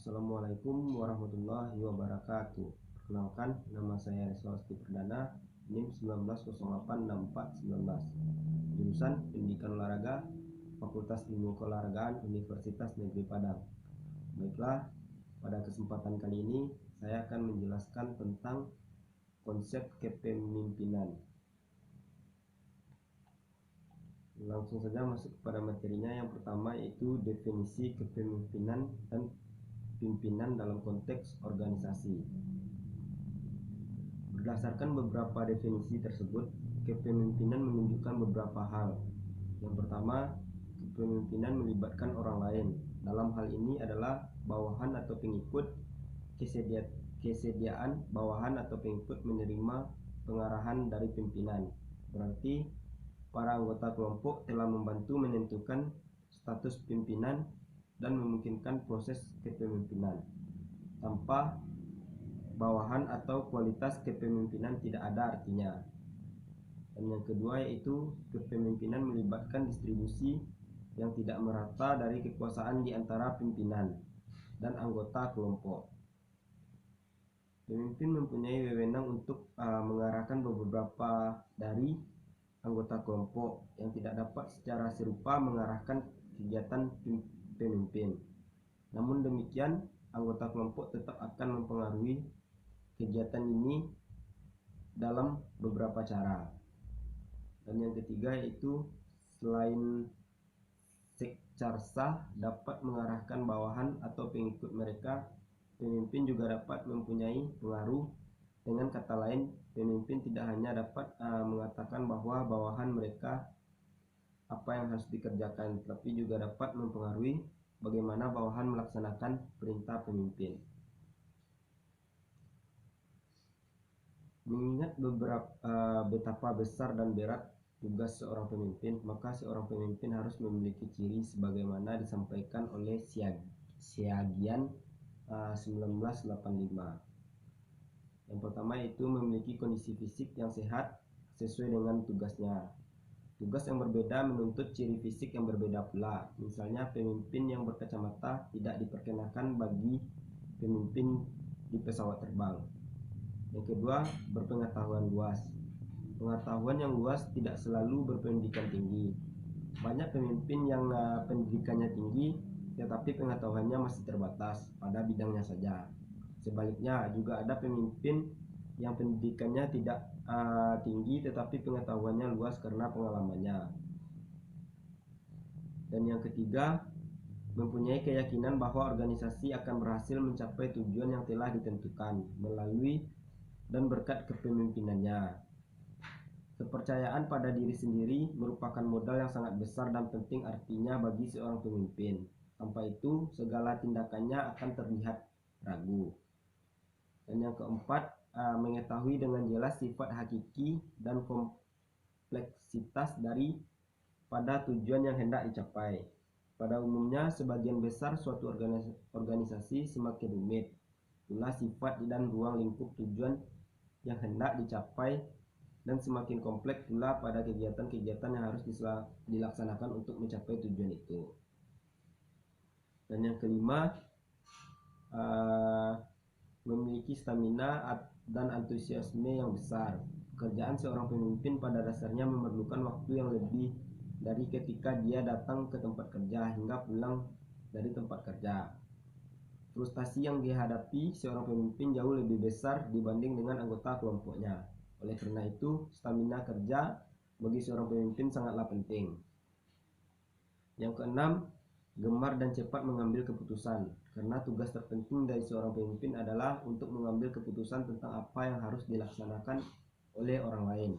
Assalamualaikum warahmatullahi wabarakatuh. Perkenalkan, nama saya Reswasti Perdana, NIM 19086419. Jurusan Pendidikan Olahraga, Fakultas Ilmu Keolahragaan Universitas Negeri Padang. Baiklah, pada kesempatan kali ini saya akan menjelaskan tentang konsep kepemimpinan. Langsung saja masuk kepada materinya. Yang pertama yaitu definisi kepemimpinan dan pimpinan dalam konteks organisasi. Berdasarkan beberapa definisi tersebut, kepemimpinan menunjukkan beberapa hal. Yang pertama, kepemimpinan melibatkan orang lain. Dalam hal ini adalah bawahan atau pengikut. Kesediaan bawahan atau pengikut menerima pengarahan dari pimpinan. Berarti para anggota kelompok telah membantu menentukan status pimpinan dan memungkinkan proses kepemimpinan. Tanpa bawahan atau kualitas kepemimpinan tidak ada artinya. Dan yang kedua yaitu kepemimpinan melibatkan distribusi yang tidak merata dari kekuasaan di antara pimpinan dan anggota kelompok. Pemimpin mempunyai wewenang untuk mengarahkan beberapa dari anggota kelompok yang tidak dapat secara serupa mengarahkan kegiatan pemimpin. Namun demikian, anggota kelompok tetap akan mempengaruhi kegiatan ini dalam beberapa cara. Dan yang ketiga yaitu selain secara sah dapat mengarahkan bawahan atau pengikut mereka, pemimpin juga dapat mempunyai pengaruh. Dengan kata lain, pemimpin tidak hanya dapat mengatakan bahwa bawahan mereka apa yang harus dikerjakan, tapi juga dapat mempengaruhi bagaimana bawahan melaksanakan perintah pemimpin. Mengingat betapa besar dan berat tugas seorang pemimpin, maka seorang pemimpin harus memiliki ciri sebagaimana disampaikan oleh Siagian 1985. Yang pertama yaitu memiliki kondisi fisik yang sehat sesuai dengan tugasnya. Tugas yang berbeda menuntut ciri fisik yang berbeda pula. Misalnya pemimpin yang berkacamata tidak diperkenakan bagi pemimpin di pesawat terbang. Yang kedua, berpengetahuan luas. Pengetahuan yang luas tidak selalu berpendidikan tinggi. Banyak pemimpin yang pendidikannya tinggi tetapi pengetahuannya masih terbatas pada bidangnya saja. Sebaliknya juga ada pemimpin yang pendidikannya tidak tinggi tetapi pengetahuannya luas karena pengalamannya. Dan yang ketiga, mempunyai keyakinan bahwa organisasi akan berhasil mencapai tujuan yang telah ditentukan melalui dan berkat kepemimpinannya. Kepercayaan pada diri sendiri merupakan modal yang sangat besar dan penting artinya bagi seorang pemimpin. Tanpa itu, segala tindakannya akan terlihat ragu. Dan yang keempat, mengetahui dengan jelas sifat hakiki dan kompleksitas dari pada tujuan yang hendak dicapai. Pada umumnya, sebagian besar suatu organisasi semakin rumit pula sifat dan ruang lingkup tujuan yang hendak dicapai, dan semakin kompleks pula pada kegiatan-kegiatan yang harus dilaksanakan untuk mencapai tujuan itu. Dan yang kelima, memiliki stamina dan antusiasme yang besar. Pekerjaan seorang pemimpin pada dasarnya memerlukan waktu yang lebih dari ketika dia datang ke tempat kerja hingga pulang dari tempat kerja. Frustasi yang dihadapi seorang pemimpin jauh lebih besar dibanding dengan anggota kelompoknya. Oleh karena itu, stamina kerja bagi seorang pemimpin sangatlah penting. Yang keenam, gemar dan cepat mengambil keputusan. Karena tugas terpenting dari seorang pemimpin adalah untuk mengambil keputusan tentang apa yang harus dilaksanakan oleh orang lain.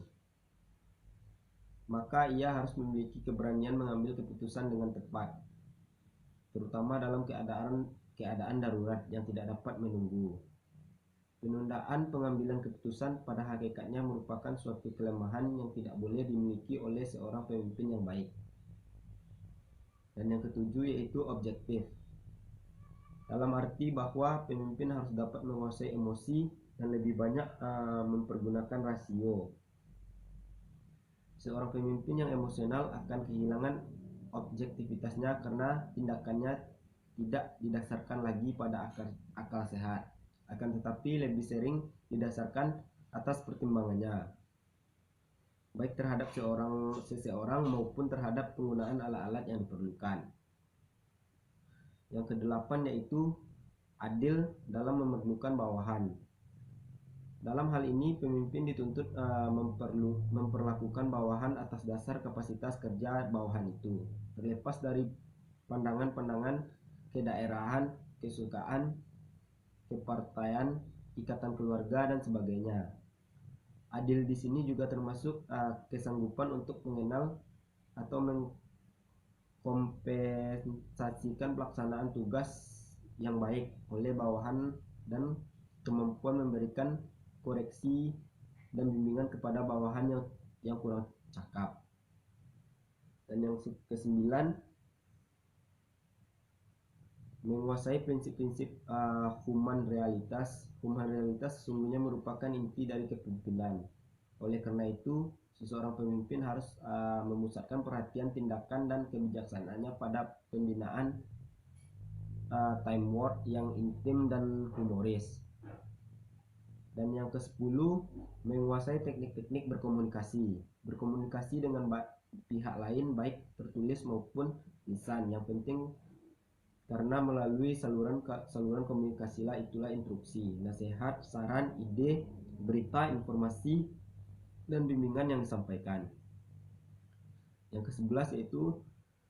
Maka ia harus memiliki keberanian mengambil keputusan dengan tepat, terutama dalam keadaan darurat yang tidak dapat menunggu. Penundaan pengambilan keputusan pada hakikatnya merupakan suatu kelemahan yang tidak boleh dimiliki oleh seorang pemimpin yang baik. Dan yang ketujuh yaitu objektif. Dalam arti bahwa pemimpin harus dapat menguasai emosi dan lebih banyak mempergunakan rasio. Seorang pemimpin yang emosional akan kehilangan objektivitasnya karena tindakannya tidak didasarkan lagi pada akal sehat, akan tetapi lebih sering didasarkan atas pertimbangannya, baik terhadap seseorang maupun terhadap penggunaan alat-alat yang diperlukan. Yang kedelapan yaitu adil dalam memerlukan bawahan. Dalam hal ini, pemimpin dituntut memperlakukan bawahan atas dasar kapasitas kerja bawahan itu, terlepas dari pandangan-pandangan kedaerahan, kesukaan, kepartaian, ikatan keluarga, dan sebagainya. Adil di sini juga termasuk kesanggupan untuk mengenal atau mengkompensasikan pelaksanaan tugas yang baik oleh bawahan dan kemampuan memberikan koreksi dan bimbingan kepada bawahan yang kurang cakap. Dan yang ke-9, menguasai prinsip-prinsip human realitas. Human realitas sesungguhnya merupakan inti dari kepemimpinan. Oleh karena itu, seseorang pemimpin harus memusatkan perhatian, tindakan, dan kebijaksanaannya pada pembinaan teamwork yang intim dan humoris. Dan yang ke-10, menguasai teknik-teknik berkomunikasi. Berkomunikasi dengan pihak lain baik tertulis maupun lisan. Yang penting karena melalui saluran komunikasilah itulah instruksi, nasihat, saran, ide, berita, informasi, dan bimbingan yang disampaikan. Yang ke-11 yaitu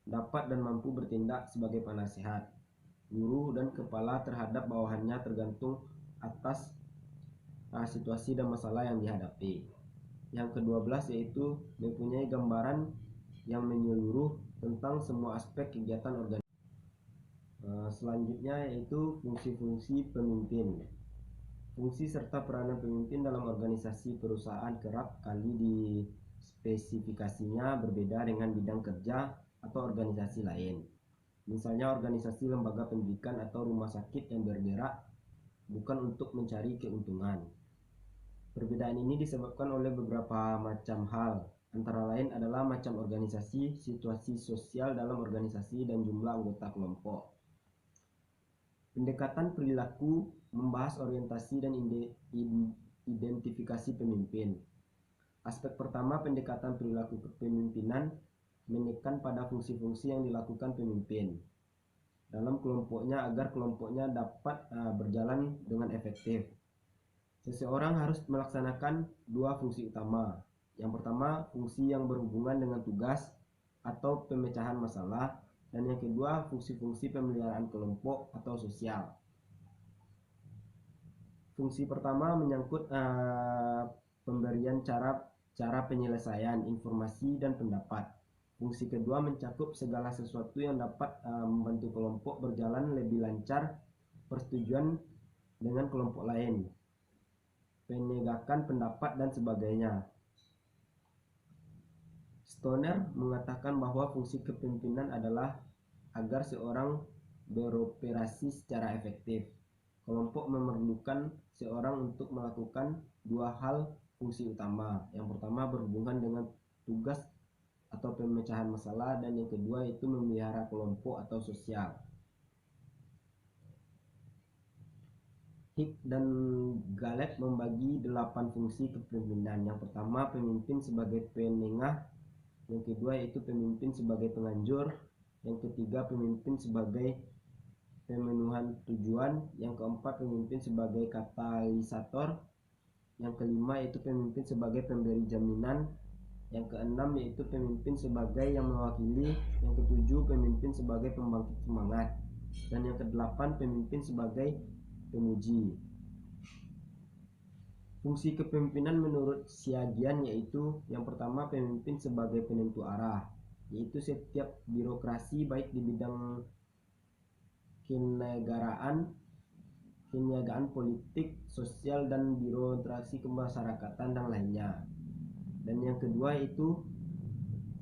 dapat dan mampu bertindak sebagai penasehat, guru, dan kepala terhadap bawahannya tergantung atas situasi dan masalah yang dihadapi. Yang ke-12 yaitu mempunyai gambaran yang menyeluruh tentang semua aspek kegiatan organisasi. Selanjutnya yaitu fungsi-fungsi pemimpin. Fungsi serta peranan pemimpin dalam organisasi perusahaan kerap kali dispesifikasinya berbeda dengan bidang kerja atau organisasi lain. Misalnya organisasi lembaga pendidikan atau rumah sakit yang bergerak bukan untuk mencari keuntungan. Perbedaan ini disebabkan oleh beberapa macam hal, antara lain adalah macam organisasi, situasi sosial dalam organisasi, dan jumlah anggota kelompok. Pendekatan perilaku membahas orientasi dan identifikasi pemimpin. Aspek pertama, pendekatan perilaku kepemimpinan menekan pada fungsi-fungsi yang dilakukan pemimpin dalam kelompoknya agar kelompoknya dapat berjalan dengan efektif. Seseorang harus melaksanakan dua fungsi utama. Yang pertama, fungsi yang berhubungan dengan tugas atau pemecahan masalah, dan yang kedua, fungsi-fungsi pemeliharaan kelompok atau sosial. Fungsi pertama menyangkut pemberian cara penyelesaian informasi dan pendapat. Fungsi kedua mencakup segala sesuatu yang dapat membantu kelompok berjalan lebih lancar, persetujuan dengan kelompok lain, penegakan pendapat, dan sebagainya. Stoner mengatakan bahwa fungsi kepemimpinan adalah agar seorang beroperasi secara efektif. Kelompok memerlukan seorang untuk melakukan dua hal fungsi utama. Yang pertama berhubungan dengan tugas atau pemecahan masalah, dan yang kedua itu memelihara kelompok atau sosial. Hick dan Galet membagi 8 fungsi kepemimpinan. Yang pertama, pemimpin sebagai penengah. Yang kedua yaitu pemimpin sebagai penganjur. Yang ketiga, pemimpin sebagai pemenuhan tujuan. Yang keempat, pemimpin sebagai katalisator. Yang kelima yaitu pemimpin sebagai pemberi jaminan. Yang keenam yaitu pemimpin sebagai yang mewakili. Yang ketujuh, pemimpin sebagai pembangkit semangat. Dan yang kedelapan, pemimpin sebagai pemuji. Fungsi kepemimpinan menurut Siagian yaitu yang pertama, pemimpin sebagai penentu arah, yaitu setiap birokrasi baik di bidang kenegaraan, politik, sosial, dan birokrasi kemasyarakatan dan lainnya. Dan yang kedua itu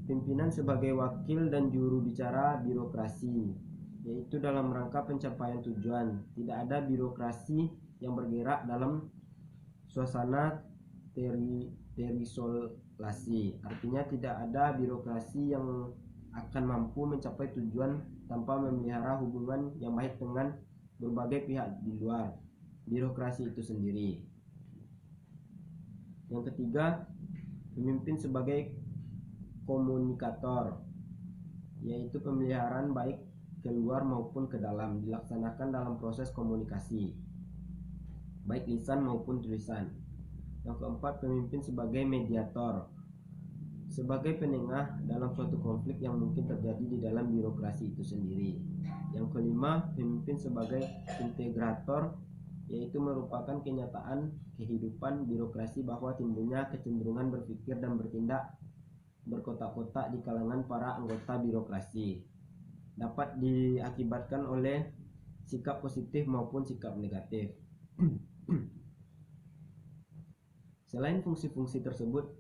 pimpinan sebagai wakil dan juru bicara birokrasi, yaitu dalam rangka pencapaian tujuan. Tidak ada birokrasi yang bergerak dalam suasana terisolasi. Artinya tidak ada birokrasi yang akan mampu mencapai tujuan tanpa memelihara hubungan yang baik dengan berbagai pihak di luar birokrasi itu sendiri. Yang ketiga, pemimpin sebagai komunikator, yaitu pemeliharaan baik keluar maupun ke dalam dilaksanakan dalam proses komunikasi, baik lisan maupun tulisan. Yang keempat, pemimpin sebagai mediator, sebagai penengah dalam suatu konflik yang mungkin terjadi di dalam birokrasi itu sendiri. Yang kelima, pemimpin sebagai integrator, yaitu merupakan kenyataan kehidupan birokrasi bahwa timbulnya kecenderungan berpikir dan bertindak berkotak-kotak di kalangan para anggota birokrasi dapat diakibatkan oleh sikap positif maupun sikap negatif. Selain fungsi-fungsi tersebut,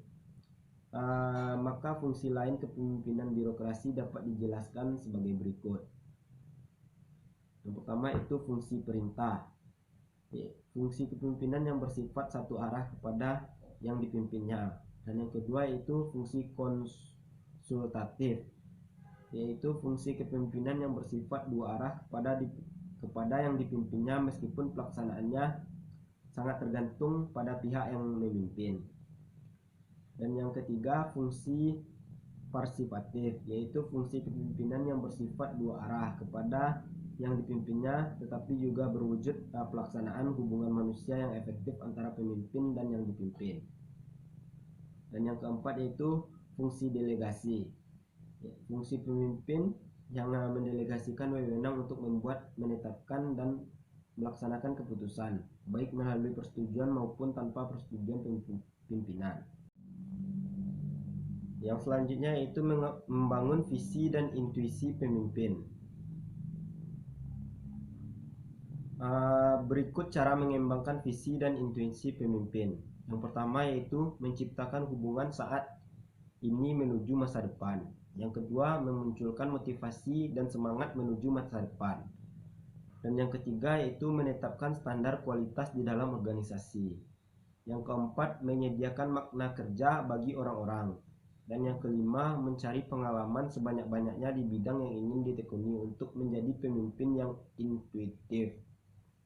maka fungsi lain kepemimpinan birokrasi dapat dijelaskan sebagai berikut. Yang pertama itu fungsi perintah. Fungsi kepemimpinan yang bersifat satu arah kepada yang dipimpinnya. Dan yang kedua itu fungsi konsultatif, yaitu fungsi kepemimpinan yang bersifat dua arah kepada yang dipimpinnya meskipun pelaksanaannya sangat tergantung pada pihak yang memimpin. Dan yang ketiga fungsi partisipatif, yaitu fungsi kepemimpinan yang bersifat dua arah kepada yang dipimpinnya tetapi juga berwujud pelaksanaan hubungan manusia yang efektif antara pemimpin dan yang dipimpin. Dan yang keempat yaitu fungsi delegasi, fungsi pemimpin yang mendelegasikan wewenang untuk membuat, menetapkan dan melaksanakan keputusan baik melalui persetujuan maupun tanpa persetujuan pimpinan. Yang selanjutnya yaitu membangun visi dan intuisi pemimpin. Berikut cara mengembangkan visi dan intuisi pemimpin. Yang pertama yaitu menciptakan hubungan saat ini menuju masa depan. Yang kedua, memunculkan motivasi dan semangat menuju masa depan. Dan yang ketiga yaitu menetapkan standar kualitas di dalam organisasi. Yang keempat, menyediakan makna kerja bagi orang-orang. Dan yang kelima, mencari pengalaman sebanyak-banyaknya di bidang yang ingin ditekuni untuk menjadi pemimpin yang intuitif.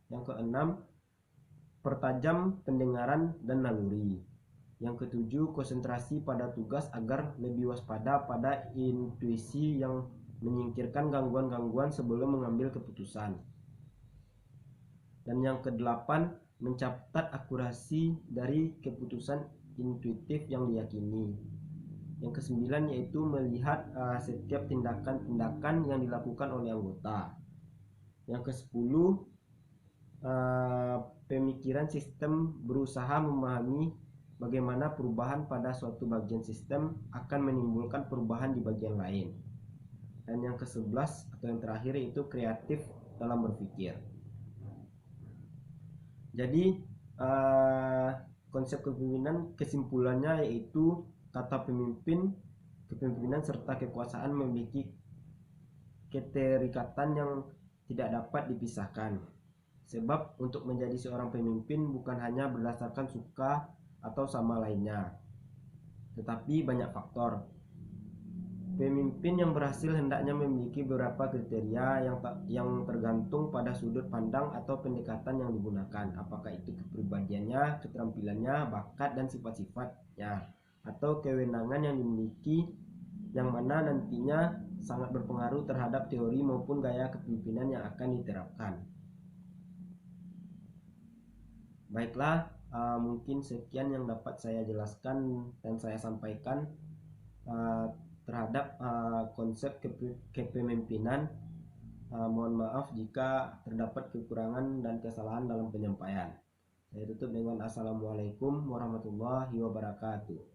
Yang keenam, pertajam pendengaran dan naluri. Yang ketujuh, konsentrasi pada tugas agar lebih waspada pada intuisi yang menyingkirkan gangguan-gangguan sebelum mengambil keputusan. Dan yang kedelapan, mencatat akurasi dari keputusan intuitif yang diyakini. Yang kesembilan yaitu melihat setiap tindakan-tindakan yang dilakukan oleh anggota. Yang kesepuluh, pemikiran sistem berusaha memahami bagaimana perubahan pada suatu bagian sistem akan menimbulkan perubahan di bagian lain. Dan yang ke-11 atau yang terakhir yaitu kreatif dalam berpikir. Jadi konsep kepemimpinan kesimpulannya yaitu kata pemimpin, kepemimpinan serta kekuasaan memiliki keterikatan yang tidak dapat dipisahkan. Sebab untuk menjadi seorang pemimpin bukan hanya berdasarkan suka atau sama lainnya, tetapi banyak faktor. Pemimpin yang berhasil hendaknya memiliki beberapa kriteria yang tergantung pada sudut pandang atau pendekatan yang digunakan, apakah itu kepribadiannya, keterampilannya, bakat dan sifat-sifatnya, atau kewenangan yang dimiliki, yang mana nantinya sangat berpengaruh terhadap teori maupun gaya kepemimpinan yang akan diterapkan. Baiklah, mungkin sekian yang dapat saya jelaskan dan saya sampaikan terhadap konsep kepemimpinan. Mohon maaf jika terdapat kekurangan dan kesalahan dalam penyampaian. Saya tutup dengan Assalamualaikum warahmatullahi wabarakatuh.